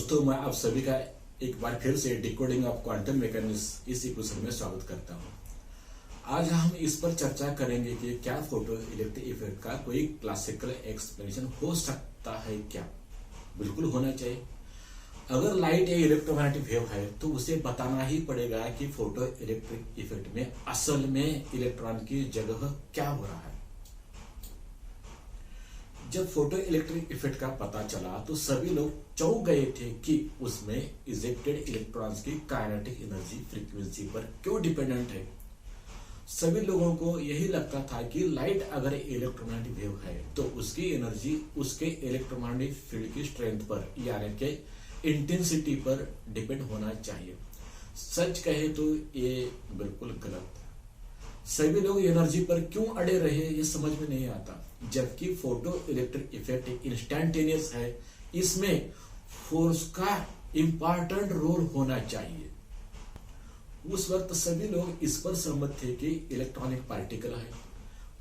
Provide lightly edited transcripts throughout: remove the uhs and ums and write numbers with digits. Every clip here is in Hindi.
दोस्तों, मैं आप सभी का एक बार फिर से डिकोडिंग ऑफ क्वांटम मैकेनिक्स इस एपिसोड में स्वागत करता हूं। आज हम इस पर चर्चा करेंगे कि क्या फोटो इलेक्ट्रिक इफेक्ट का कोई क्लासिकल एक्सप्लेनेशन हो सकता है क्या। बिल्कुल होना चाहिए। अगर लाइट एक इलेक्ट्रोमैग्नेटिक वेव है तो उसे बताना ही पड़ेगा कि फोटो इलेक्ट्रिक इफेक्ट में असल में इलेक्ट्रॉन की जगह क्या हो रहा है। जब फोटो इलेक्ट्रिक इफेक्ट का पता चला तो सभी लोग चौंक गए थे कि उसमें इजेक्टेड इलेक्ट्रॉन्स की काइनेटिक एनर्जी फ्रीक्वेंसी पर क्यों डिपेंडेंट है। सभी लोगों को यही लगता था कि लाइट अगर इलेक्ट्रोमैग्नेटिक वेव है तो उसकी एनर्जी उसके इलेक्ट्रोमैग्नेटिक फील्ड की स्ट्रेंथ पर यानी कि इंटेंसिटी पर डिपेंड होना चाहिए। सच कहे तो ये बिल्कुल गलत। सभी लोग एनर्जी पर क्यों अड़े रहे ये समझ में नहीं आता, जबकि फोटो इलेक्ट्रिक इफेक्ट इंस्टैंटेनियस है। इसमें फोर्स का इंपॉर्टेंट रोल होना चाहिए। उस वक्त सभी लोग इस पर सहमत थे कि इलेक्ट्रॉनिक पार्टिकल है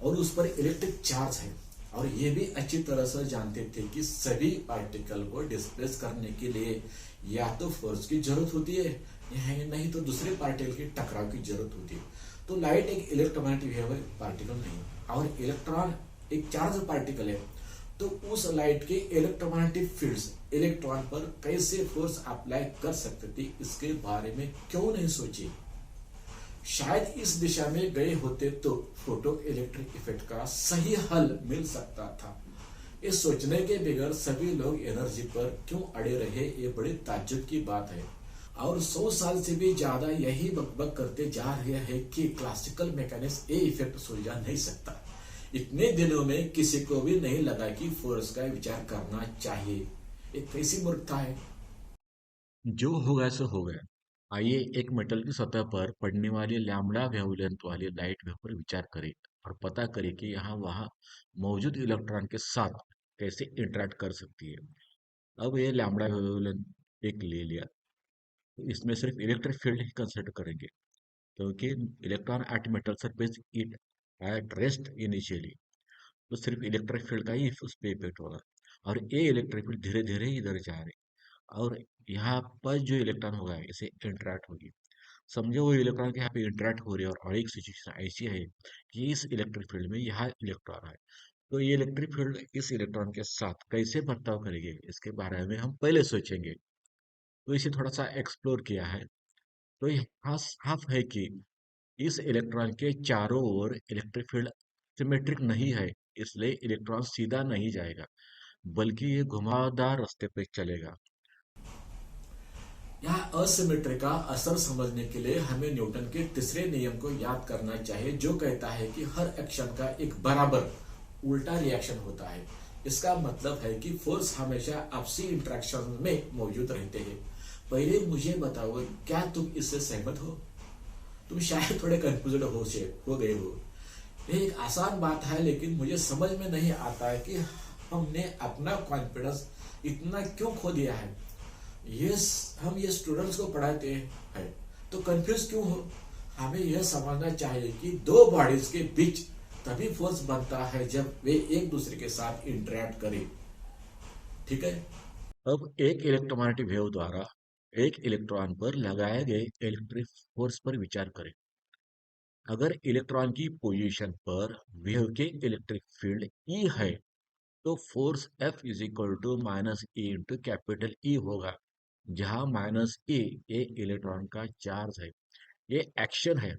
और उस पर इलेक्ट्रिक चार्ज है, और ये भी अच्छी तरह से जानते थे कि सभी पार्टिकल को डिस्प्लेस करने के लिए या तो फोर्स की जरूरत होती है, नहीं तो दूसरे पार्टिकल की टकराव की जरूरत होती है। तो लाइट एक इलेक्ट्रोमैग्नेटिक वेव पार्टिकल नहीं, और इलेक्ट्रॉन एक चार्ज पार्टिकल है। तो उस लाइट के इलेक्ट्रोमैग्नेटिक फील्ड्स इलेक्ट्रॉन पर कैसे फोर्स अप्लाई कर सकते थे, इसके बारे में क्यों नहीं सोचे। शायद इस दिशा में गए होते तो फोटो इलेक्ट्रिक इफेक्ट का सही हल मिल सकता था। इस सोचने के बगैर सभी लोग एनर्जी पर क्यों अड़े रहे, ये बड़ी ताज्जुब की बात है। और 100 साल से भी ज्यादा यही बकबक करते जा रहे हैं कि क्लासिकल मैकेनिक्स ये इफेक्ट सुलझा नहीं सकता। इतने दिनों में किसी को भी नहीं लगा कि फोर्स का विचार करना चाहिए। एक कैसी मूर्खता है। जो हो गया सो हो गया। आइए एक मेटल की सतह पर पड़ने वाली लैम्बडा वेवलेंथ वाली लाइट वेव पर विचार करें और पता करें कि यहाँ वहाँ मौजूद इलेक्ट्रॉन के साथ कैसे इंटरेक्ट कर सकती है। अब ये लैम्बडा वेवलेंथ एक ले लिया, तो इसमें सिर्फ इलेक्ट्रिक फील्ड ही कंसिडर करेंगे, क्योंकि electron at metal surface it at rest initially, तो सिर्फ इलेक्ट्रिक फील्ड का ही उस पर इफेक्ट होगा। और ये इलेक्ट्रिक फील्ड धीरे धीरे इधर जा रही, और यहाँ पर जो इलेक्ट्रॉन होगा इसे इंटरेक्ट होगी। समझो वो इलेक्ट्रॉन के यहाँ पे इंटरेक्ट हो रही है, और एक सिचुएशन ऐसी है कि इस इलेक्ट्रिक फील्ड में यहाँ इलेक्ट्रॉन है, तो ये इलेक्ट्रिक फील्ड इस इलेक्ट्रॉन के साथ कैसे बर्ताव करेंगे इसके बारे में हम पहले सोचेंगे। तो इसे थोड़ा सा एक्सप्लोर किया है। तो यहाँ साफ है कि इस इलेक्ट्रॉन के चारों ओर इलेक्ट्रिक फील्ड सिमेट्रिक नहीं है, इसलिए इलेक्ट्रॉन सीधा नहीं जाएगा, बल्कि ये घुमावदार रास्ते पे चलेगा। यहाँ असिमेट्री का असर समझने के लिए हमें न्यूटन के तीसरे नियम को याद करना चाहिए, जो कहता है कि हर एक्शन का एक बराबर उल्टा रिएक्शन होता है। इसका मतलब है कि फोर्स हमेशा आपसी इंटरेक्शन में मौजूद रहते हैं। पहले मुझे बताओ, क्या तुम इससे सहमत हो? तुम शायद थोड़े कंफ्यूज हो गए हो। ये एक आसान बात है, लेकिन मुझे समझ में नहीं आता है कि हमने अपना कॉन्फिडेंस इतना क्यों खो दिया है। ये हम ये स्टूडेंट्स को पढ़ाते हैं तो कंफ्यूज क्यों हो। हमें यह समझना चाहिए कि दो बॉडीज के बीच तभी फोर्स बनता है जब वे एक दूसरे के साथ इंटरेक्ट करें। ठीक है। अब एक इलेक्ट्रोमैग्नेटिक वेव द्वारा एक इलेक्ट्रॉन पर लगाए गए इलेक्ट्रिक फोर्स पर विचार करें। अगर इलेक्ट्रॉन की पोजीशन पर वेव के इलेक्ट्रिक फील्ड E है, तो force F is equal to minus E into capital E होगा, जहां माइनस E ये इलेक्ट्रॉन का चार्ज है, ये एक्शन है।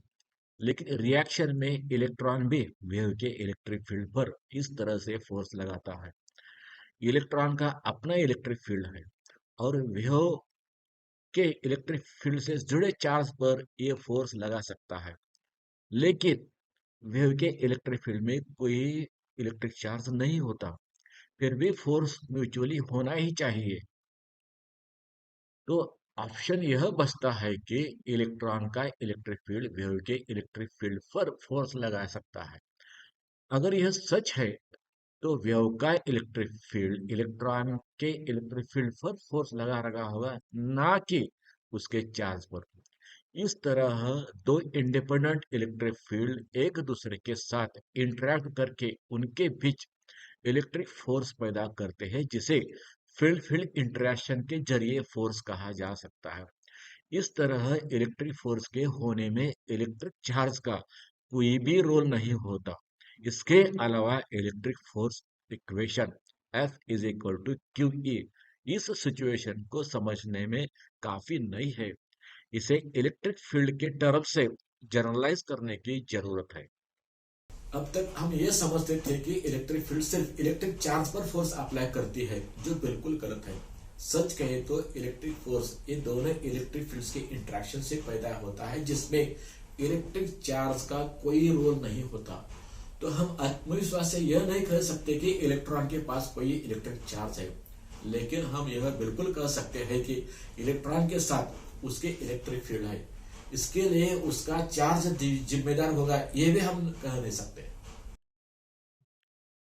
लेकिन रिएक्शन में इलेक्ट्रॉन भी वेव के इलेक्ट्रिक फील्ड पर इस तरह से फोर्स लगाता है। इलेक्ट्रॉन का अपना इलेक्ट्रिक फील्ड है, और वेव के इलेक्ट्रिक फील्ड से जुड़े चार्ज पर ये फोर्स लगा सकता है। लेकिन वेव के इलेक्ट्रिक फील्ड में कोई इलेक्ट्रिक चार्ज नहीं होता, फिर भी फोर्स म्यूचुअली होना ही चाहिए। तो ऑप्शन यह बचता है कि इलेक्ट्रॉन का इलेक्ट्रिक फील्ड वेव के इलेक्ट्रिक फील्ड पर फोर्स लगा सकता है। अगर यह सच है, तो वेव का इलेक्ट्रिक फील्ड इलेक्ट्रॉन के इलेक्ट्रिक फील्ड पर फोर्स लगा रहा होगा, ना कि उसके चार्ज पर। इस तरह दो इंडिपेंडेंट इलेक्ट्रिक फील्ड एक दूसरे के साथ इंटरेक्ट करके उनके बीच इलेक्ट्रिक फोर्स पैदा करते हैं, जिसे फील्ड फील्ड इंटरेक्शन के जरिए फोर्स कहा जा सकता है। इस तरह इलेक्ट्रिक फोर्स के होने में इलेक्ट्रिक चार्ज का कोई भी रोल नहीं होता। इसके अलावा electric force equation F is equal to Q E इस सिचुएशन को समझने में काफी नई है। इसे इलेक्ट्रिक फील्ड के टर्म से जनरलाइज करने की जरूरत है। अब तक हम ये समझते थे कि इलेक्ट्रिक फील्ड सिर्फ इलेक्ट्रिक चार्ज पर फोर्स अप्लाई करती है, जो बिल्कुल गलत है। सच कहे तो इलेक्ट्रिक फोर्स ये दोनों इलेक्ट्रिक फील्ड्स के इंटरेक्शन से पैदा होता है, जिसमें इलेक्ट्रिक चार्ज का कोई रोल नहीं होता। तो हम आत्मविश्वास से यह नहीं कह सकते कि इलेक्ट्रॉन के पास कोई इलेक्ट्रिक चार्ज है, लेकिन हम यह बिल्कुल कह सकते हैं कि इलेक्ट्रॉन के साथ उसके इलेक्ट्रिक फील्ड है। इसके लिए उसका चार्ज जिम्मेदार होगा, यह भी हम कह नहीं सकते।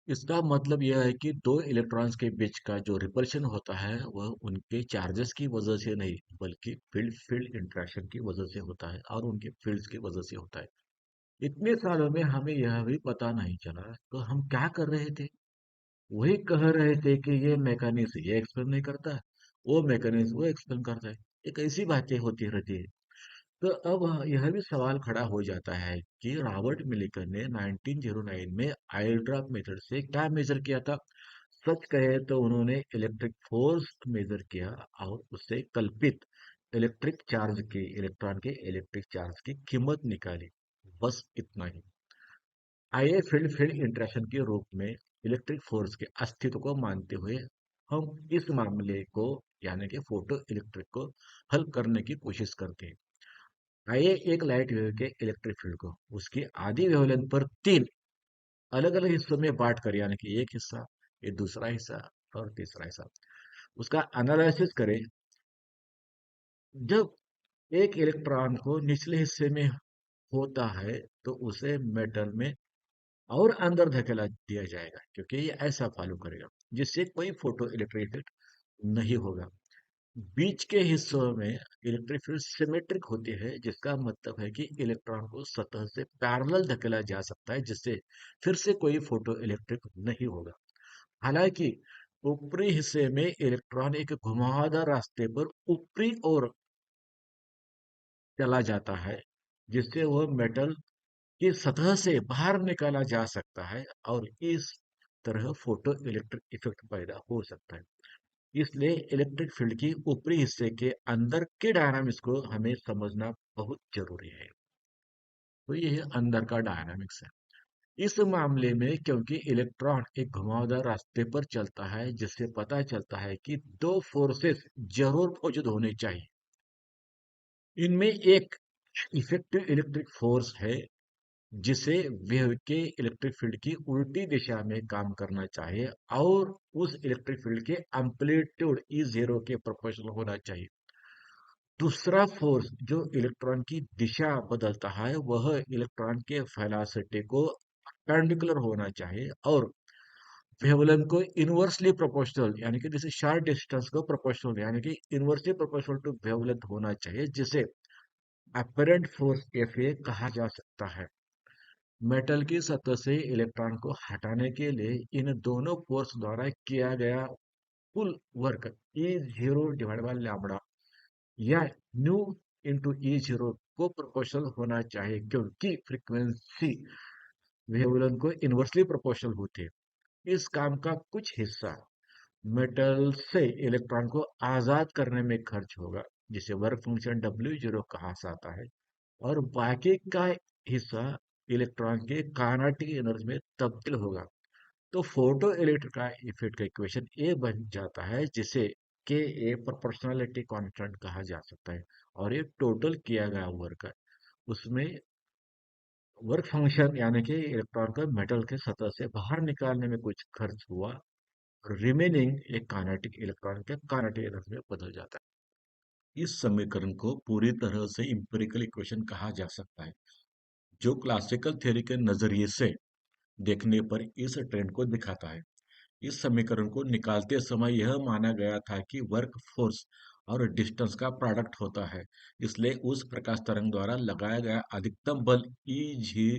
इसका मतलब यह है कि दो इलेक्ट्रॉन्स के बीच का जो रिपल्शन होता है वह उनके चार्जेस की वजह से नहीं, बल्कि फील्ड फील्ड इंटरेक्शन की वजह से होता है और उनके फील्ड्स की वजह से होता है। इतने सालों में हमें यह भी पता नहीं चला, तो हम क्या कर रहे थे? वही कह रहे थे कि ये मैकेनिक्स ये एक्सप्लेन नहीं करता, वो मैकेनिक्स वो एक्सप्लेन करता है। एक ऐसी बातें होती रहती है। तो अब यह भी सवाल खड़ा हो जाता है कि रॉबर्ट मिलिकन ने 1909 में आयल ड्रॉप मेथड से क्या मेजर किया था। सच कहे तो उन्होंने इलेक्ट्रिक फोर्स मेजर किया और उससे कल्पित इलेक्ट्रिक चार्ज की इलेक्ट्रॉन के इलेक्ट्रिक चार्ज की कीमत निकाली। बस इतना ही। आइए फील्ड फील्ड इंटरेक्शन के रूप में इलेक्ट्रिक फोर्स के अस्तित्व को मानते हुए हम इस मामले को यानी कि फोटो इलेक्ट्रिक को हल करने की कोशिश करते हैं। आइए एक लाइट वेव के इलेक्ट्रिक फील्ड को उसकी आधी वेवलेंथ पर तीन अलग अलग हिस्सों में बांट कर यानी कि एक हिस्सा, ये दूसरा हिस्सा और तीसरा हिस्सा, उसका एनालिसिस करें। जब एक इलेक्ट्रॉन को निचले हिस्से में होता है तो उसे मेटल में और अंदर धकेला दिया जाएगा, क्योंकि ये ऐसा फॉलो करेगा जिससे कोई फोटो इलेक्ट्रिक इफेक्ट नहीं होगा। बीच के हिस्सों में इलेक्ट्रिक फील्ड सिमेट्रिक होती है, जिसका मतलब है कि इलेक्ट्रॉन को सतह से पैरेलल धकेला जा सकता है, जिससे फिर से कोई फोटो इलेक्ट्रिक नहीं होगा। हालांकि ऊपरी हिस्से में इलेक्ट्रॉन एक घुमावदार रास्ते पर ऊपरी ओर चला जाता है, जिससे वह मेटल की सतह से बाहर निकाला जा सकता है और इस तरह फोटो इलेक्ट्रिक इफेक्ट पैदा हो सकता है। इसलिए इलेक्ट्रिक फील्ड की ऊपरी हिस्से के अंदर के डायनामिक्स को हमें समझना बहुत जरूरी है। तो ये अंदर का डायनामिक्स है इस मामले में, क्योंकि इलेक्ट्रॉन एक घुमावदार रास्ते पर चलता है, जिससे पता चलता है कि दो फोर्सेस जरूर मौजूद होने चाहिए। इनमें एक इफेक्टिव इलेक्ट्रिक फोर्स है जिसे वेव के इलेक्ट्रिक फील्ड की उल्टी दिशा में काम करना चाहिए और उस इलेक्ट्रिक फील्ड के एम्पलीट्यूड ई जीरो के प्रोपोर्शनल होना चाहिए। दूसरा फोर्स जो इलेक्ट्रॉन की दिशा बदलता है वह इलेक्ट्रॉन के वेलोसिटी को परपेंडिकुलर होना चाहिए और वेवलेंथ को इनवर्सली प्रोपोर्शनल यानी कि जैसे शार्ट डिस्टेंस को प्रोपोर्शनल यानी कि इनवर्सली प्रोपोर्शनल टू वेवलेंथ होना चाहिए, जिसे अपरेंट फोर्स एफ ए कहा जा सकता है। मेटल की सतह से इलेक्ट्रॉन को हटाने के लिए इन दोनों फोर्स द्वारा किया गया कुल work E zero divide by lambda या न्यू इंटू ई जीरो को प्रोपोर्शनल होना चाहिए, क्योंकि फ्रीक्वेंसी वेवलेंथ को इनवर्सली प्रोपोर्शनल होती है। इस काम का कुछ हिस्सा मेटल से इलेक्ट्रॉन को आजाद करने में खर्च होगा, जिसे वर्क फंक्शन डब्ल्यू जीरो कहा जाता है, और बाकी का हिस्सा इलेक्ट्रॉन के काइनेटिक एनर्जी में तब्दील होगा। तो फोटो इलेक्ट्रिक का इफेक्ट का इक्वेशन ए बन जाता है, जिसे के ए प्रोपोर्शनलिटी कांस्टेंट कहा जा सकता है और ये टोटल किया गया वर्क है। उसमें वर्क फंक्शन यानी कि इलेक्ट्रॉन को मेटल के सतह से बाहर निकालने में कुछ खर्च हुआ और रिमेनिंग एक काइनेटिक इलेक्ट्रॉन के काइनेटिक एनर्जी में बदल जाता है। इस समीकरण को पूरी तरह से इंपेरिकल इक्वेशन कहा जा सकता है, जो क्लासिकल थ्योरी के नजरिए से देखने पर इस ट्रेंड को दिखाता है। इस समीकरण को निकालते समय यह माना गया था कि वर्क फोर्स और डिस्टेंस का प्रोडक्ट होता है, इसलिए उस प्रकाश तरंग द्वारा लगाया गया अधिकतम बल ई जी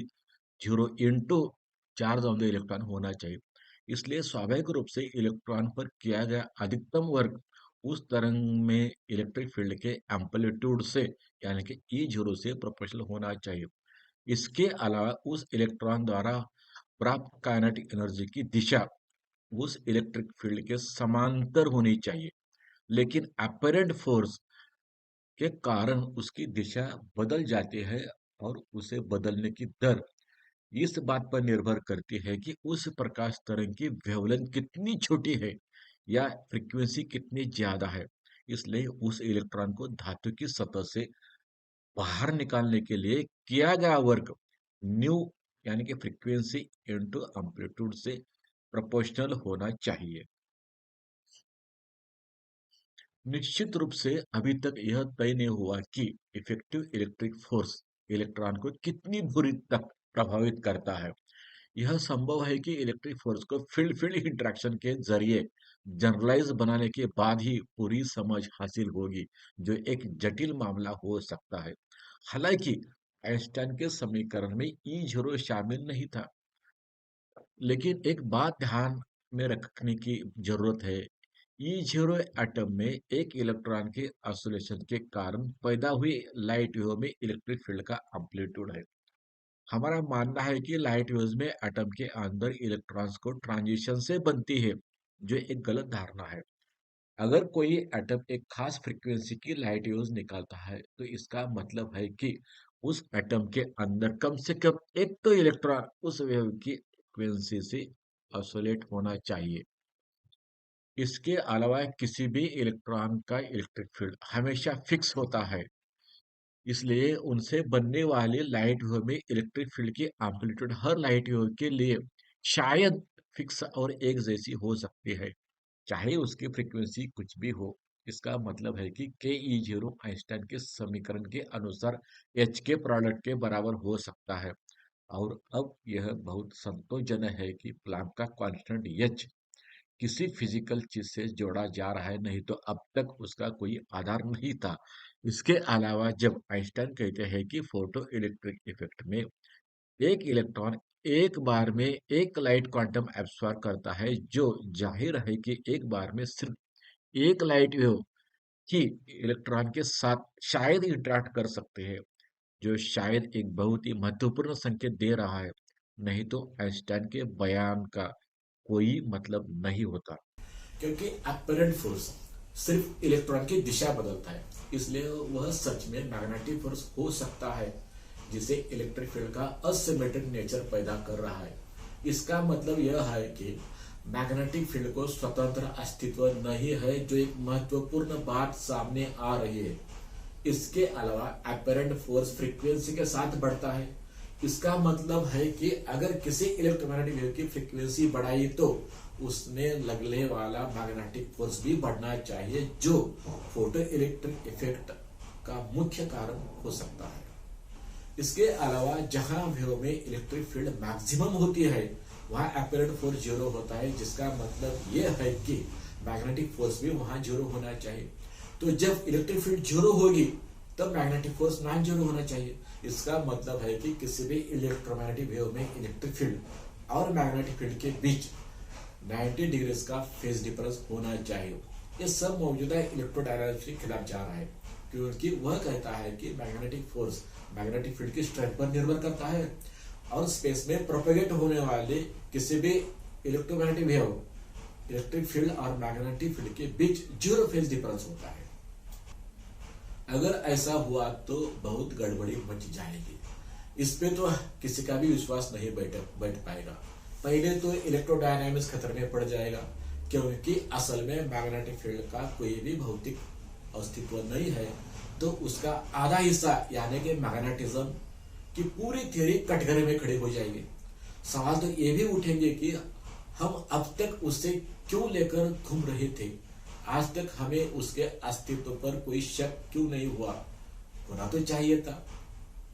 zero into charge of the electron होना चाहिए। इसलिए स्वाभाविक रूप से इलेक्ट्रॉन पर किया गया अधिकतम वर्क उस तरंग में इलेक्ट्रिक फील्ड के एम्पलीट्यूड से यानी कि ई जीरो से प्रोपोर्शनल होना चाहिए। इसके अलावा उस इलेक्ट्रॉन द्वारा प्राप्त काइनेटिक एनर्जी की दिशा उस इलेक्ट्रिक फील्ड के समांतर होनी चाहिए, लेकिन अपरेंट फोर्स के कारण उसकी दिशा बदल जाती है और उसे बदलने की दर इस बात पर निर्भर करती है कि उस प्रकाश तरंग की वेवलेंथ कितनी छोटी है या फ्रीक्वेंसी कितनी ज्यादा है। इसलिए उस इलेक्ट्रॉन को धातु की सतह से बाहर निकालने के लिए किया गया वर्क न्यू यानी कि फ्रीक्वेंसी इनटू एम्पलीट्यूड से प्रोपोर्शनल होना चाहिए। निश्चित रूप से अभी तक यह तय नहीं हुआ कि इफेक्टिव इलेक्ट्रिक फोर्स इलेक्ट्रॉन को कितनी दूरी तक प्रभावित करता है। यह संभव है कि इलेक्ट्रिक फोर्स को फील्ड फील्ड इंटरेक्शन के जरिए जनरलाइज बनाने के बाद ही पूरी समझ हासिल होगी, जो एक जटिल मामला हो सकता है। हालांकि आइंस्टाइन के समीकरण में ई जीरो शामिल नहीं था, लेकिन एक बात ध्यान में रखने की जरूरत है। ई जीरो एटम में एक इलेक्ट्रॉन के ऑसिलेशन के कारण पैदा हुई लाइट वेव में इलेक्ट्रिक फील्ड का एम्पलीट्यूड है। हमारा मानना है कि लाइट वेव्स में एटम के अंदर इलेक्ट्रॉन्स को ट्रांजिशन से बनती है, जो एक गलत धारणा है। अगर कोई एटम एक खास फ्रीक्वेंसी की लाइट वेव्स निकालता है, तो इसका मतलब है कि उस एटम के अंदर कम से कम एक तो इलेक्ट्रॉन उस वेव की फ्रीक्वेंसी से ऑसिलेट होना चाहिए। इसके अलावा किसी भी इलेक्ट्रॉन का इलेक्ट्रिक फील्ड हमेशा फिक्स होता है, इसलिए उनसे बनने वाले लाइट वेव में इलेक्ट्रिक फील्ड की एम्पलीट्यूड हर लाइट वेव के लिए शायद फिक्स और एक जैसी हो सकती है, चाहे उसकी फ्रीक्वेंसी कुछ भी हो। इसका मतलब है कि के ई जीरो आइंस्टाइन के समीकरण के अनुसार एच के प्रोडक्ट के बराबर हो सकता है। और अब यह बहुत संतोषजनक है कि प्लैंक का कांस्टेंट एच किसी फिजिकल चीज से जोड़ा जा रहा है, नहीं तो अब तक उसका कोई आधार नहीं था। इसके अलावा जब आइंस्टाइन कहते हैं कि फोटो इलेक्ट्रिक इफेक्ट में एक इलेक्ट्रॉन एक बार में एक लाइट क्वांटम एब्सॉर्ब करता है, जो जाहिर है कि एक बार में सिर्फ एक लाइट वेव ही इलेक्ट्रॉन के साथ शायद इंटरेक्ट कर सकते हैं, जो शायद एक बहुत ही महत्वपूर्ण संकेत दे रहा है। नहीं तो आइंस्टाइन के बयान का कोई मतलब नहीं होता। क्योंकि अपरेंट फोर्स सिर्फ इलेक्ट्रॉन की दिशा बदलता है, इसलिए वह सच में मैग्नेटिक फोर्स हो सकता है, जिसे इलेक्ट्रिक फील्ड का असिमेट्रिक नेचर पैदा कर रहा है। इसका मतलब यह है कि मैग्नेटिक फील्ड को स्वतंत्र अस्तित्व नहीं है, जो एक महत्वपूर्ण बात सामने आ रही है। इसके अलावा अपरेंट फोर्स फ्रीक्वेंसी के साथ बढ़ता है। इसका मतलब है कि अगर किसी इलेक्ट्रोमैग्नेटिक वेव की फ्रीक्वेंसी बढ़ाई, तो उसमें लगने वाला मैग्नेटिक फोर्स भी बढ़ना चाहिए, जो फोटो इलेक्ट्रिक इफेक्ट का मुख्य कारण हो सकता है। इसके अलावा जहां वेव में इलेक्ट्रिक फील्ड मैक्सिमम होती है, वहां अपरेंट फोर्स जीरो होता है, जिसका मतलब यह है कि मैग्नेटिक फोर्स भी वहां जीरो होना चाहिए। तो जब इलेक्ट्रिक फील्ड जीरो होगी, तब मैग्नेटिक फोर्स नॉन जीरो होना चाहिए। इसका मतलब है कि किसी भी इलेक्ट्रोमैग्नेटिक वेव में इलेक्ट्रिक फील्ड और मैग्नेटिक फील्ड के बीच 90 डिग्री का फेज डिफरेंस होना चाहिए। ये सब मौजूदा इलेक्ट्रोडायनामिक्स के खिलाफ जा रहा है, क्योंकि वह कहता है कि मैग्नेटिक फोर्स मैग्नेटिक फील्ड की स्ट्रेंथ पर निर्भर करता है, और स्पेस में प्रोपेगेट होने वाले किसी भी इलेक्ट्रोमैग्नेटिक वेव इलेक्ट्रिक फील्ड और मैग्नेटिक फील्ड के बीच जीरो फेज डिफरेंस होता है। अगर ऐसा हुआ तो बहुत गड़बड़ी मच जाएगी। इस पे तो किसी का भी विश्वास नहीं बैठ पाएगा। पहले तो इलेक्ट्रोडायनामिक्स खतरे में पड़ जाएगा, क्योंकि असल में मैग्नेटिक फील्ड का कोई भी भौतिक अस्तित्व नहीं है, तो उसका आधा हिस्सा यानी कि मैग्नेटिज्म की पूरी थ्योरी कटघरे में खड़े हो जाएगी। सवाल तो ये भी उठेंगे कि हम अब तक उससे क्यों लेकर घूम रहे थे, आज तक हमें उसके अस्तित्व पर कोई शक क्यों नहीं हुआ। होना तो चाहिए था।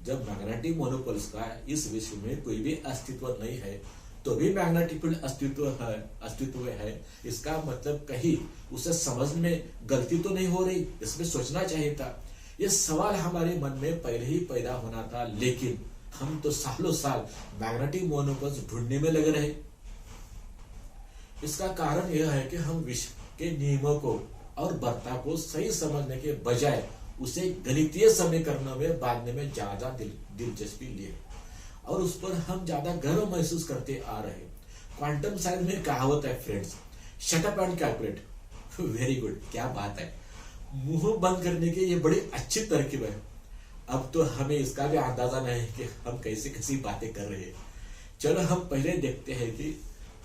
जब मैग्नेटिक मोनोपोल्स का इस विश्व में कोई भी अस्तित्व नहीं है, तो भी मैग्नेटिक फील्ड अस्तित्व है। इसका मतलब कहीं उसे समझ में गलती तो नहीं हो रही, इसमें सोचना चाहिए था। ये सवाल हमारे मन में पहले ही पैदा होना था, लेकिन हम तो सालों साल मैग्नेटिक मोनोपोल्स ढूंढने में लगे रहे। इसका कारण यह है कि हम विश्व के नियमों को और वार्ता को सही समझने के बजाय उसे गणितीय समीकरणों में बांधने में ज्यादा दिलचस्पी लिए और उस पर हम ज्यादा गर्व महसूस करते आ रहे हैं। क्वांटम साइंस में कहावत है friends, shut up and calculate. Very good, क्या बात है। मुंह बंद करने की ये बड़ी अच्छी तरकीब है। अब तो हमें इसका भी अंदाजा नहीं है कि हम कैसी कैसी बातें कर रहे हैं। चलो हम पहले देखते हैं कि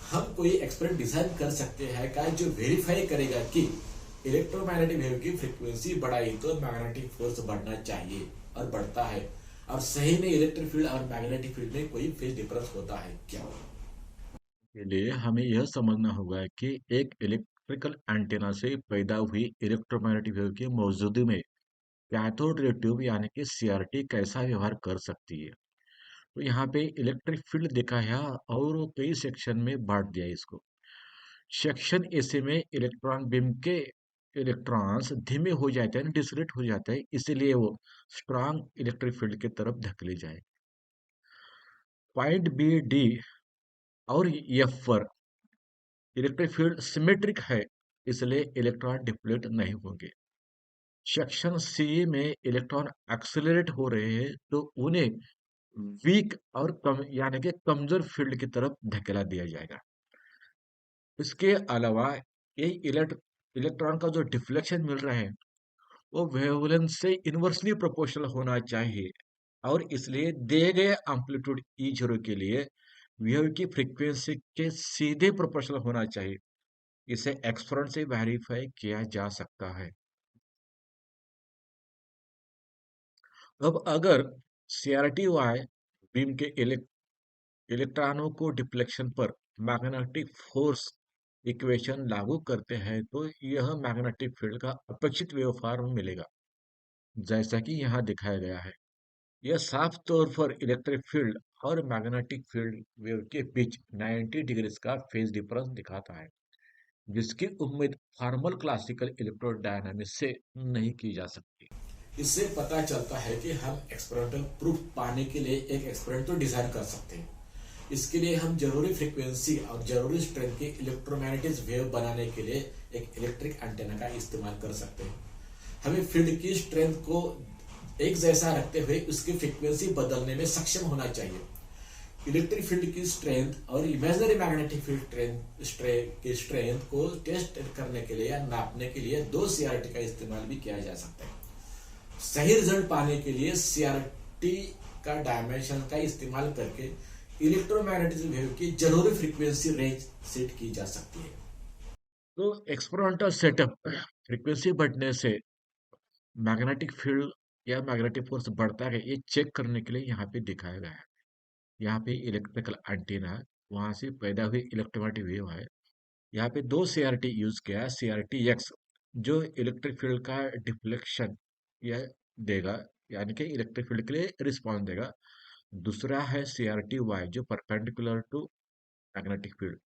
हम कोई एक्सपेरिमेंट डिजाइन कर सकते हैं क्या जो वेरीफाई करेगा कि इलेक्ट्रोमैग्नेटिक वेव की फ्रीक्वेंसी बढ़ाई तो मैग्नेटिक फोर्स बढ़ना चाहिए और बढ़ता है, और सही में इलेक्ट्रिक फील्ड और मैग्नेटिक फील्ड में कोई फेज डिफरेंस होता है क्या। के लिए हमें यह समझना होगा कि एक इलेक्ट्रिकल एंटेना से पैदा हुई इलेक्ट्रोमैग्नेटिक वेव की मौजूदगी में कैथोड रे ट्यूब यानी कि सीआरटी कैसा व्यवहार कर सकती है। तो यहाँ पे इलेक्ट्रिक फील्ड देखा है और वो कई सेक्शन में बांट दिया है इसको। सेक्शन ऐसे में इलेक्ट्रॉन बीम के इलेक्ट्रॉन्स धीमे हो जाते हैं, डिसलेट हो जाते हैं, इसीलिए वो स्ट्रांग इलेक्ट्रिक फील्ड की तरफ धकेले जाए। पॉइंट बी डी और एफ पर इलेक्ट्रिक फील्ड सिमेट्रिक है, इसलिए इलेक्ट्रॉन डिप्लीट नहीं होंगे। सेक्शन सी में इलेक्ट्रॉन एक्सेलरेट हो रहे हैं तो उन्हें वीक और कम यानी कि कमजोर फील्ड की तरफ धकेला दिया जाएगा। इसके अलावा ये इलेक्ट्रॉन का जो डिफ्लेक्शन मिल रहा है वो वेवलेंथ से इनवर्सली प्रोपोर्शनल होना चाहिए, और इसलिए दिए गए एम्पलीट्यूड ई जीरो के लिए वेव की फ्रीक्वेंसी के सीधे प्रोपोर्शनल होना चाहिए। इसे एक्सपेरिमेंट से वेरीफाई किया जा सकता है। अब अगर सीआरटी वाई बीम के इलेक्ट्रॉनों को डिफ्लेक्शन पर मैग्नेटिक फोर्स इक्वेशन लागू करते हैं तो यह मैग्नेटिक फील्ड का अपेक्षित वेव फॉर्म मिलेगा, जैसा कि यहाँ दिखाया गया है। यह साफ तौर पर इलेक्ट्रिक फील्ड और मैग्नेटिक फील्ड वेव के बीच 90 डिग्रीज का फेज डिफरेंस दिखाता है, जिसकी उम्मीद फॉर्मल क्लासिकल इलेक्ट्रोडायनामिक्स से नहीं की जा सकती। इससे पता चलता है कि हम एक्सपेरिमेंटल प्रूफ पाने के लिए एक एक्सपेरिमेंट तो डिजाइन कर सकते हैं। इसके लिए हम जरूरी फ्रीक्वेंसी और जरूरी स्ट्रेंथ के इलेक्ट्रोमैग्नेटिक वेव बनाने के लिए एक इलेक्ट्रिक एंटेना का इस्तेमाल कर सकते हैं। हमें फील्ड की स्ट्रेंथ को एक जैसा रखते हुए उसकी फ्रीक्वेंसी बदलने में सक्षम होना चाहिए। इलेक्ट्रिक फील्ड की स्ट्रेंथ और इमेजिनरी मैग्नेटिक फील्ड की स्ट्रेंथ को टेस्ट करने के लिए या नापने के लिए दो सीआरटी का इस्तेमाल भी किया जा सकता है। सही रिजल्ट पाने के लिए सीआरटी का डायमेंशन का इस्तेमाल करके इलेक्ट्रोमैग्नेटिक वेव की जरूरी फ्रीक्वेंसी रेंज सेट की जा सकती है। तो एक्सपेरिमेंटल सेटअप फ्रीक्वेंसी बढ़ने से मैग्नेटिक फील्ड या मैग्नेटिक फोर्स बढ़ता है ये चेक करने के लिए यहाँ पे दिखाया गया है। यहाँ पे इलेक्ट्रिकल एंटीना है, वहां से पैदा हुई इलेक्ट्रोमैग्नेटिक वेव है। यहाँ पे दो सीआरटी यूज किया है। सीआरटी एक्स जो इलेक्ट्रिक फील्ड का डिफ्लेक्शन यह देगा, यानी कि इलेक्ट्रिक फील्ड के लिए रिस्पॉन्स देगा। दूसरा है सीआरटी वाई जो परपेंडिकुलर टू मैग्नेटिक फील्ड,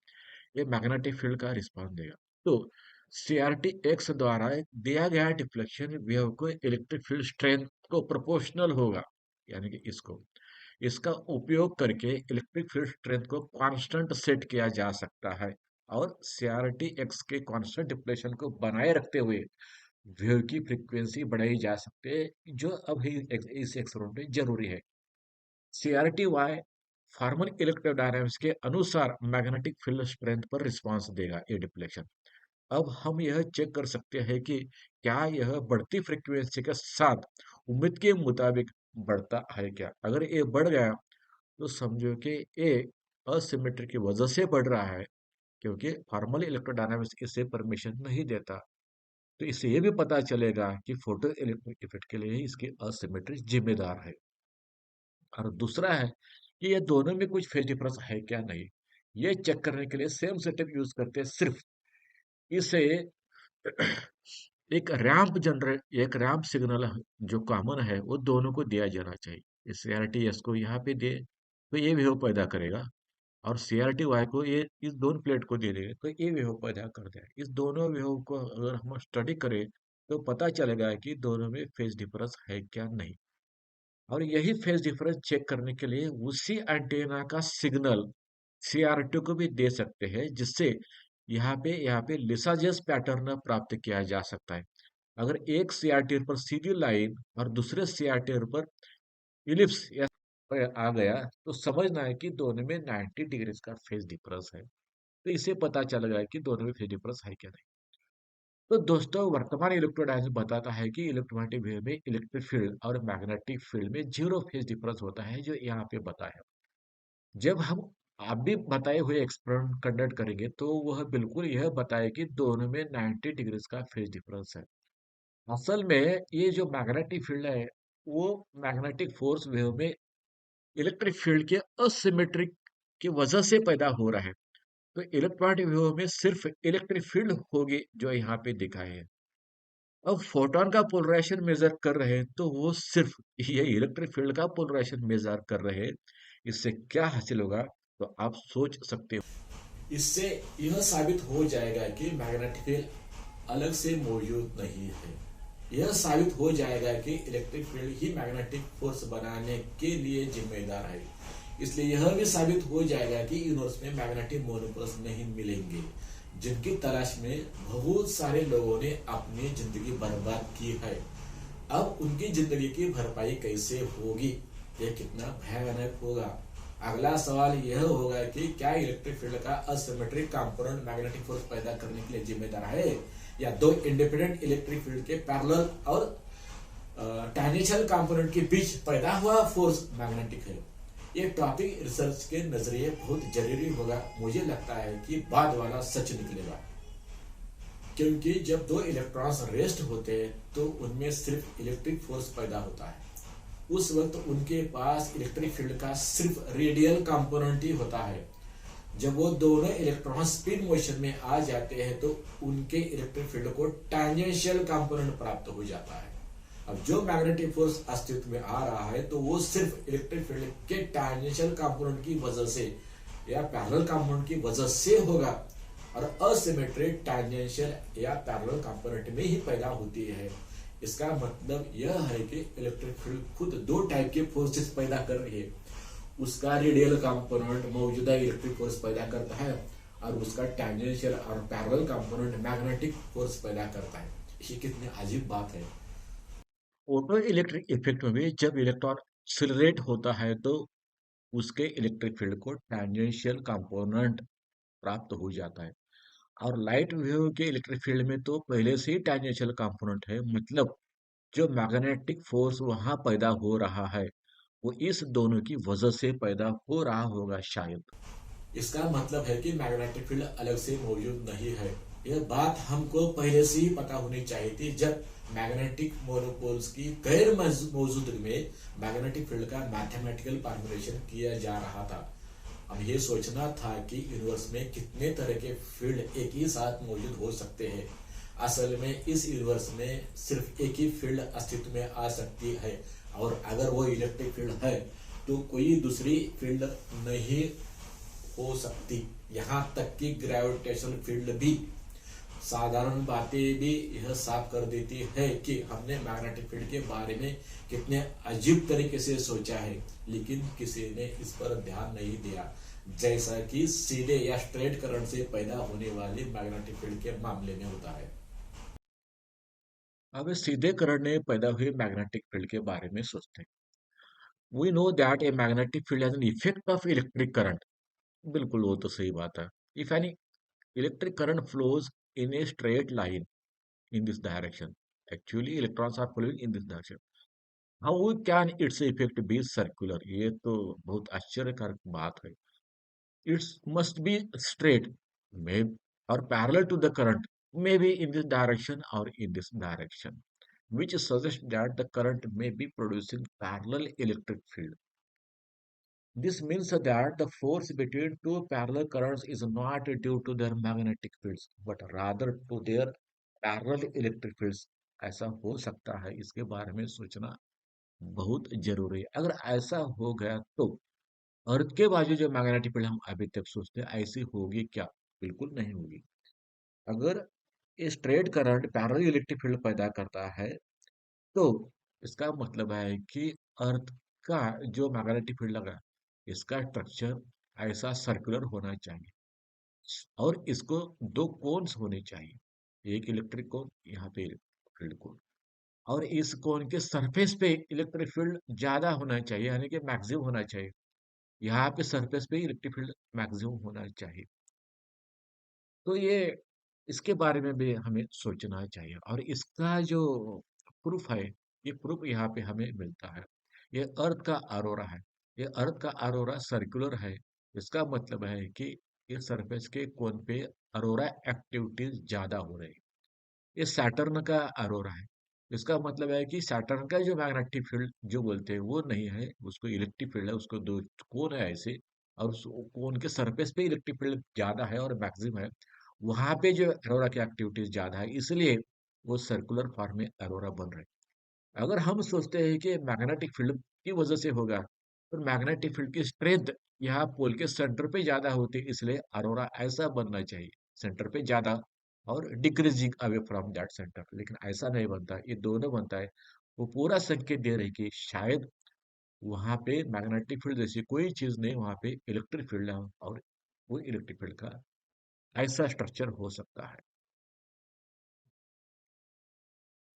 ये मैग्नेटिक फील्ड का रिस्पॉन्स देगा। तो सीआरटी एक्स द्वारा दिया गया डिफ्लेक्शन वेव को इलेक्ट्रिक फील्ड स्ट्रेंथ को प्रोपोर्शनल होगा, यानी कि इसको इसका उपयोग करके इलेक्ट्रिक फील्ड स्ट्रेंथ को कांस्टेंट सेट किया जा सकता है और सीआरटी एक्स के कांस्टेंट डिफ्लेक्शन को बनाए रखते हुए वेव की फ्रीक्वेंसी बढ़ाई जा सकती है, जो अभी इस एक्सपेरिमेंट में जरूरी है। सीआरटी वाई फॉर्मल इलेक्ट्रोडायनामिक्स के अनुसार मैग्नेटिक फील्ड स्ट्रेंथ पर रिस्पॉन्स देगा ये डिफ्लेक्शन। अब हम यह चेक कर सकते हैं कि क्या यह बढ़ती फ्रीक्वेंसी के साथ उम्मीद के मुताबिक बढ़ता है क्या। अगर ये बढ़ गया तो समझो कि ये असिमेट्री की वजह से बढ़ रहा है, क्योंकि फॉर्मल इलेक्ट्रोडायनामिक्स इसे परमिशन नहीं देता। तो इससे ये भी पता चलेगा कि फोटो इलेक्ट्रिक इफेक्ट के लिए इसकी असिमेट्री जिम्मेदार है। और दूसरा है कि ये दोनों में कुछ फेज डिफरेंस है क्या नहीं। ये चेक करने के लिए सेम सेटअप यूज करते हैं। सिर्फ इसे एक रैंप सिग्नल जो कॉमन है वो दोनों को दिया जाना चाहिए। इस सीआरटीएस को यहाँ पे दे तो ये वेव पैदा करेगा, और सीआरटी वाई को ये इस दोनों प्लेट को दे देगा तो ये वेव पैदा कर देगा। इस दोनों वेव को अगर हम स्टडी करें तो पता चलेगा कि दोनों में फेज डिफरेंस है क्या नहीं। और यही फेज डिफरेंस चेक करने के लिए उसी एंटेना का सिग्नल सीआरटी को भी दे सकते हैं, जिससे यहाँ पे लिसाजस पैटर्न प्राप्त किया जा सकता है। अगर एक सीआरटी पर सीधी लाइन और दूसरे सीआरटी पर इलिप्स या आ गया तो समझना है कि दोनों में 90 डिग्रीज का फेज डिफरेंस है। तो इससे पता चल गया कि दोनों में फेज डिफरेंस है क्या नहीं। तो दोस्तों वर्तमान इलेक्ट्रोडायनेमिक्स बताता है कि इलेक्ट्रोमैग्नेटिक वेव में इलेक्ट्रिक फील्ड और मैग्नेटिक फील्ड में जीरो फेज डिफरेंस होता है जो यहाँ पे बताया। जब हम आप भी बताए हुए एक्सपेरिमेंट कंडक्ट करेंगे तो वह बिल्कुल यह बताए कि दोनों में 90 डिग्रीज का फेज डिफरेंस है। असल में ये जो मैग्नेटिक फील्ड है वो मैग्नेटिक फोर्स वेव में इलेक्ट्रिक फील्ड के असिमेट्रिक की वजह से पैदा हो रहा है। तो इलेक्ट्रोमैग्नेटिक वेव में सिर्फ इलेक्ट्रिक फील्ड होगी जो यहाँ पे दिखाए है। अब फोटोन का पोलराइजेशन मेजर कर रहे हैं तो वो सिर्फ ये इलेक्ट्रिक फील्ड का पोलराइजेशन मेजर कर रहे हैं। इससे क्या हासिल होगा तो आप सोच सकते हो। इससे यह साबित हो जाएगा कि मैग्नेटिक फील्ड अलग से मौजूद नहीं है। यह साबित हो जाएगा कि इलेक्ट्रिक फील्ड ही मैग्नेटिक फोर्स बनाने के लिए जिम्मेदार है। इसलिए यह भी साबित हो जाएगा कि यूनिवर्स में मैग्नेटिक मोनोपोल्स नहीं मिलेंगे जिनकी तलाश में बहुत सारे लोगों ने अपनी जिंदगी बर्बाद की है। अब उनकी जिंदगी की भरपाई कैसे होगी, यह कितना भयानक होगा। अगला सवाल यह होगा कि क्या इलेक्ट्रिक फील्ड का असिमेट्रिक कंपोनेंट मैग्नेटिक फोर्स पैदा करने के लिए जिम्मेदार है या दो इंडिपेंडेंट इलेक्ट्रिक फील्ड के पैरेलल और टैंजेंशियल कंपोनेंट के बीच पैदा हुआ फोर्स मैग्नेटिक है। ये टॉपिक रिसर्च के नजरिए बहुत जरूरी होगा। मुझे लगता है कि बाद वाला सच निकलेगा, क्योंकि जब दो इलेक्ट्रॉन्स रेस्ट होते हैं तो उनमें सिर्फ इलेक्ट्रिक फोर्स पैदा होता है। उस वक्त उनके पास इलेक्ट्रिक फील्ड का सिर्फ रेडियल कंपोनेंट ही होता है। जब वो दोनों इलेक्ट्रॉन स्पिन मोशन में आ जाते हैं तो उनके इलेक्ट्रिक फील्ड को टैंजेंशियल कंपोनेंट प्राप्त हो जाता है। अब जो मैग्नेटिक फोर्स अस्तित्व में आ रहा है तो वो सिर्फ इलेक्ट्रिक फील्ड के टैंजेंशियल कंपोनेंट की वजह से या पैरेलल कंपोनेंट की वजह से होगा और असिमेट्रिक टैंजेंशियल या पैरेलल कंपोनेंट में ही पैदा होती है। इसका मतलब यह है कि इलेक्ट्रिक फील्ड खुद दो टाइप के फोर्सेस पैदा कर रही है। उसका रेडियल कंपोनेंट मौजूदा इलेक्ट्रिक फोर्स पैदा करता है और उसका टैंजेंशियल और पैरेलल कंपोनेंट मैग्नेटिक फोर्स पैदा करता है। ये कितनी अजीब बात है। फोटो इलेक्ट्रिक इफेक्ट में भी जब इलेक्ट्रॉन एक्सिलरेट होता है तो उसके इलेक्ट्रिक फील्ड को टैंजेंशियल कंपोनेंट प्राप्त हो जाता है। और लाइट वेव के इलेक्ट्रिक फील्ड में तो पहले से ही टैंजेंशियल कंपोनेंट है। मतलब जो मैग्नेटिक फोर्स वहां पैदा हो रहा है वो इस दोनों की वजह से पैदा हो रहा होगा शायद। इसका मतलब है कि मैग्नेटिक फील्ड अलग से मौजूद नहीं है। यह बात हमको पहले से ही पता होनी चाहिए थी जब मैग्नेटिक मोनोपोल्स की गैर मौजूदगी में मैग्नेटिक फील्ड का मैथमेटिकल फॉर्मुलेशन किया जा रहा था। अब ये सोचना था कि यूनिवर्स में कितने तरह के फील्ड एक ही साथ मौजूद हो सकते हैं। असल में इस यूनिवर्स में सिर्फ एक ही फील्ड अस्तित्व में आ सकती है और अगर वो इलेक्ट्रिक फील्ड है तो कोई दूसरी फील्ड नहीं हो सकती। यहाँ तक कि ग्रेविटेशनल फील्ड भी। साधारण बातें भी यह साफ कर देती है कि हमने मैग्नेटिक फील्ड के बारे में कितने अजीब तरीके से सोचा है, लेकिन किसी ने इस पर ध्यान नहीं दिया, जैसा कि सीधे या स्ट्रेट करंट से पैदा होने वाले मैग्नेटिक फील्ड के मामले में होता है। अब सीधे करंट ने पैदा हुए मैग्नेटिक फील्ड के बारे में सोचते हैं। We know that a magnetic field has an effect of electric current. बिल्कुल वो तो सही बात है। If any electric current flows in a straight line in this direction. Actually, electrons are flowing in this direction. How can its effect be circular? ये तो बहुत आश्चर्यकारक बात है। It must be straight, may or parallel to the current, maybe in this direction or in this direction, which suggests that the current may be producing parallel electric field. This means that the force between two parallel currents is not due to their magnetic fields, but rather to their parallel electric fields. ऐसा हो सकता है, इसके बारे में सोचना बहुत जरूरी है। अगर ऐसा हो गया तो अर्थ के बाजू जो मैग्नेटिक फील्ड हम अभी तक सोचते हैं ऐसी होगी क्या? बिल्कुल नहीं होगी। अगर straight current parallel electric field पैदा करता है तो इसका मतलब है कि अर्थ का जो मैग्नेटिक फील्ड लगा इसका स्ट्रक्चर ऐसा सर्कुलर होना चाहिए। और इसको दो कोन्स होने चाहिए, एक इलेक्ट्रिक कोन, यहाँ पे फील्ड कोन, और इस कोन के सरफेस पे इलेक्ट्रिक फील्ड ज्यादा होना चाहिए, यानी कि मैक्सिमम होना चाहिए। यहाँ पे सरफेस पे इलेक्ट्रिक फील्ड मैक्सिमम होना चाहिए। तो ये इसके बारे में भी हमें सोचना चाहिए, और इसका जो प्रूफ है, ये प्रूफ यहाँ पे हमें मिलता है। ये अर्थ का अरोरा है। ये अर्थ का अरोरा सर्कुलर है। इसका मतलब है कि ये सरफेस के कोन पे अरोरा एक्टिविटीज ज्यादा हो रही है। ये सैटर्न का अरोरा है। इसका मतलब है कि सैटर्न का जो मैग्नेटिक फील्ड जो बोलते हैं वो नहीं है, उसको इलेक्ट्रिक फील्ड है, उसको दो कोन है ऐसे, और उस कोन के सरफेस पे इलेक्ट्रिक फील्ड ज्यादा है और मैक्सिमम है। वहां पे जो अरोरा की एक्टिविटीज ज्यादा है, इसलिए वो सर्कुलर फॉर्म में अरोरा बन रहे हैं। अगर हम सोचते हैं कि मैग्नेटिक फील्ड की वजह से होगा, तो मैग्नेटिक फील्ड की स्ट्रेंथ यहाँ पोल के सेंटर पे ज्यादा होती है, इसलिए अरोरा ऐसा बनना चाहिए, सेंटर पे ज्यादा और decreasing away from that centre. लेकिन ऐसा नहीं बनता, ये दोनों बनता है। वो पूरा संकेत दे रही कि शायद वहां पे मैग्नेटिक फील्ड जैसी कोई चीज नहीं, वहां पे इलेक्ट्रिक फील्ड है, और वो इलेक्ट्रिक फील्ड का ऐसा स्ट्रक्चर हो सकता है।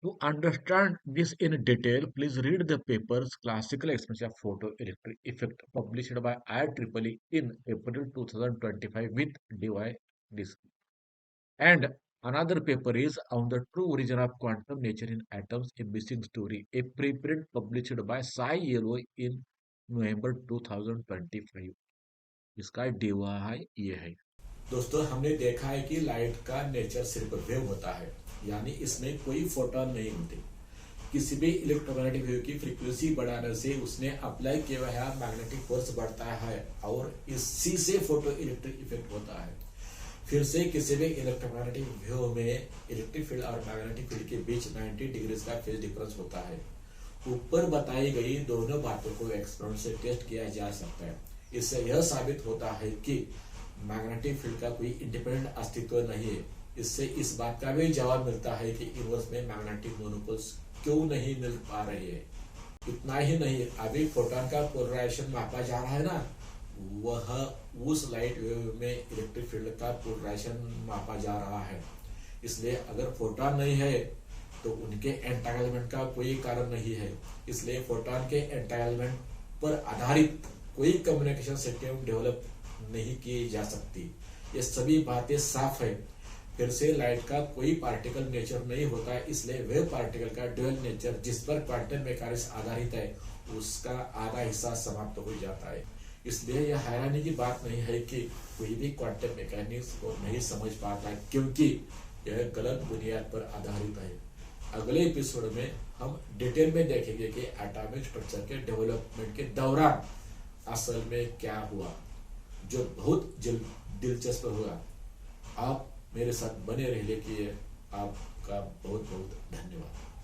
To understand this in detail, please read the paper's classical explanation of photoelectric effect published by IEEE in April 2025 with DY Disk. And another paper is on the true origin of quantum nature in atoms, a missing story, a preprint published by Sai Yellow in November 2025. इसका DY ये है। दोस्तों, हमने देखा है कि लाइट का नेचर सिर्फ वेव होता है, यानी इसमें कोई फोटोन नहीं होते। किसी भी इलेक्ट्रोमैग्नेटिक वेव की फ्रीक्वेंसी बढ़ाने से उसने अप्लाई किया हुआ मैग्नेटिक फोर्स बढ़ता है, और इसी से फोटो इलेक्ट्रिक इफेक्ट होता है। फिर से किसी भी इलेक्ट्रोमैग्नेटिक वेव में इलेक्ट्रिक फील्ड और मैग्नेटिक फील्ड के बीच 90 डिग्रीज का फेज डिफरेंस होता है। ऊपर बताई गई दोनों बातों को एक्सपेरिमेंट से टेस्ट किया जा सकता है। इससे यह साबित होता है कि मैग्नेटिक फील्ड का कोई इंडिपेंडेंट अस्तित्व नहीं है। इससे इस बात का भी जवाब मिलता है कि यूनिवर्स में मैग्नेटिक मोनोपोल्स क्यों नहीं मिल पा रही है। इतना ही नहीं, अभी फोटोन का पोलराइजेशन मापा जा रहा है ना, वह उस लाइट वेव में इलेक्ट्रिक फील्ड का पोलराइजेशन मापा जा रहा है। इसलिए अगर फोटोन नहीं है तो उनके एंटांगलमेंट का कोई कारण नहीं है। इसलिए फोटोन के एंटांगलमेंट पर आधारित कोई कम्युनिकेशन सिस्टम डेवलप नहीं की जा सकती। ये सभी बातें साफ है। फिर से लाइट का कोई पार्टिकल नेचर नहीं होता है, इसलिए वेव पार्टिकल का ड्यूअल नेचर जिस पर क्वांटम मैकेनिक्स आधारित है, उसका आधा हिस्सा समाप्त हो जाता है। इसलिए यह हैरानी की बात नहीं है कि कोई भी क्वांटम मैकेनिक्स को नहीं समझ पाता है, क्योंकि यह गलत बुनियाद पर आधारित है। अगले एपिसोड में हम डिटेल में देखेंगे कि एटॉमिक स्ट्रक्चर के डेवलपमेंट के दौरान असल में क्या हुआ, जो बहुत दिलचस्प हुआ। आप मेरे साथ बने रहने के लिए आपका बहुत बहुत धन्यवाद।